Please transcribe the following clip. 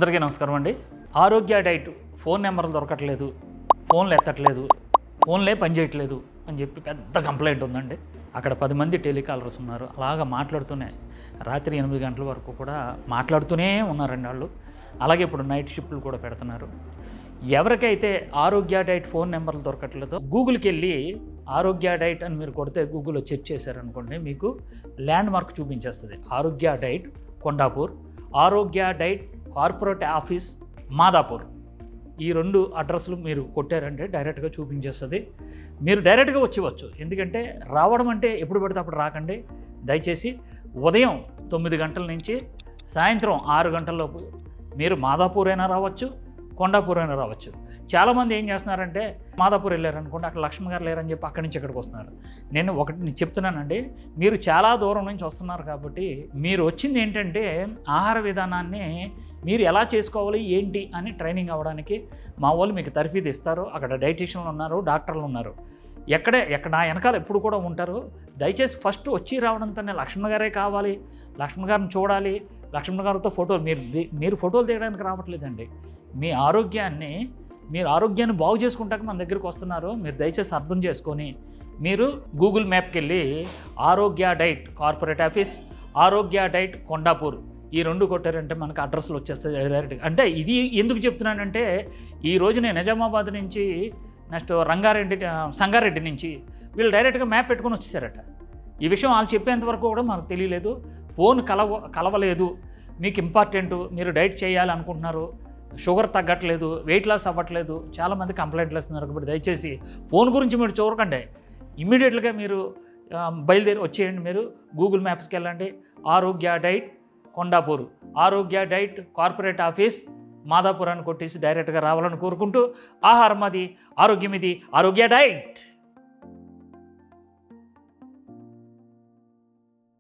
అందరికీ నమస్కారం అండి. ఆరోగ్య డైట్ ఫోన్ నెంబర్లు దొరకట్లేదు, ఫోన్లు ఎత్తట్లేదు, ఫోన్లే పనిచేయట్లేదు అని చెప్పి పెద్ద కంప్లైంట్ ఉందండి. అక్కడ 10 మంది టెలికాలర్స్ ఉన్నారు. అలాగా మాట్లాడుతూనే రాత్రి 8 గంటల వరకు కూడా మాట్లాడుతూనే ఉన్నారండి వాళ్ళు. అలాగే ఇప్పుడు నైట్ షిఫ్ట్లు కూడా పెడుతున్నారు. ఎవరికైతే ఆరోగ్య డైట్ ఫోన్ నెంబర్లు దొరకట్లేదో గూగుల్కి వెళ్ళి ఆరోగ్య డైట్ అని మీరు కొడితే గూగుల్లో చెక్ చేశారనుకోండి, మీకు ల్యాండ్ మార్క్ చూపించేస్తుంది. ఆరోగ్య డైట్ కొండాపూర్, ఆరోగ్య డైట్ కార్పొరేట్ ఆఫీస్ మాదాపూర్, ఈ 2 అడ్రస్లు మీరు కొట్టారంటే డైరెక్ట్గా చూపించేస్తుంది. మీరు డైరెక్ట్గా వచ్చేవచ్చు. ఎందుకంటే రావడం అంటే ఎప్పుడు పడితే అప్పుడు రాకండి. దయచేసి ఉదయం 9 గంటల నుంచి సాయంత్రం 6 గంటలలోపు మీరు మాదాపూర్ అయినా రావచ్చు, కొండాపూర్ అయినా రావచ్చు. చాలామంది ఏం చేస్తున్నారంటే మాదాపూర్ వెళ్ళారనుకోండి, అక్కడ లక్ష్మి గారు లేరని చెప్పి అక్కడి నుంచి ఇక్కడికి వస్తున్నారు. నేను ఒకటి చెప్తున్నానండి, మీరు చాలా దూరం నుంచి వస్తున్నారు కాబట్టి మీరు వచ్చింది ఏంటంటే ఆహార విధానాన్ని మీరు ఎలా చేసుకోవాలి ఏంటి అని ట్రైనింగ్ అవ్వడానికి మా వాళ్ళు మీకు తర్ఫీదు ఇస్తారు. అక్కడ డైటీషియన్లు ఉన్నారు, డాక్టర్లు ఉన్నారు, ఎక్కడ నా వెనకాల ఎప్పుడు కూడా ఉంటారు. దయచేసి ఫస్ట్ వచ్చి రావడంతోనే లక్ష్మణ్ గారే కావాలి, లక్ష్మణ్ గారిని చూడాలి, లక్ష్మణ్ గారితో ఫోటోలు మీరు ఫోటోలు తీయడానికి రావట్లేదండి. మీరు ఆరోగ్యాన్ని బాగు చేసుకుంటాక మన దగ్గరికి వస్తున్నారు. మీరు దయచేసి అర్థం చేసుకొని మీరు గూగుల్ మ్యాప్కి వెళ్ళి ఆరోగ్య డైట్ కార్పొరేట్ ఆఫీస్, ఆరోగ్య డైట్ కొండాపూర్, ఈ 2 కొట్టారంటే మనకు అడ్రస్లు వచ్చేస్తాయి డైరెక్ట్గా. అంటే ఇది ఎందుకు చెప్తున్నానంటే ఈరోజు నేను నిజామాబాద్ నుంచి నెక్స్ట్ సంగారెడ్డి నుంచి వీళ్ళు డైరెక్ట్గా మ్యాప్ పెట్టుకొని వచ్చేసారట. ఈ విషయం వాళ్ళు చెప్పేంతవరకు కూడా మనకు తెలియలేదు. ఫోన్ కలవలేదు, మీకు ఇంపార్టెంట్, మీరు డైట్ చేయాలి అనుకుంటున్నారు, షుగర్ తగ్గట్లేదు, వెయిట్ లాస్ అవ్వట్లేదు, చాలామంది కంప్లైంట్లు వస్తున్నారు. కాబట్టి దయచేసి ఫోన్ గురించి మీరు చూడకండి, ఇమ్మీడియట్గా మీరు బయలుదేరి వచ్చేయండి. మీరు గూగుల్ మ్యాప్స్కి వెళ్ళండి, ఆరోగ్య డైట్ కొండాపూర్, ఆరోగ్య డైట్ కార్పొరేట్ ఆఫీస్ మాదాపూర్ అని కొట్టేసి డైరెక్ట్గా రావాలని కోరుకుంటూ, ఆహారం అది, ఆరోగ్యం ఇది, ఆరోగ్య డైట్.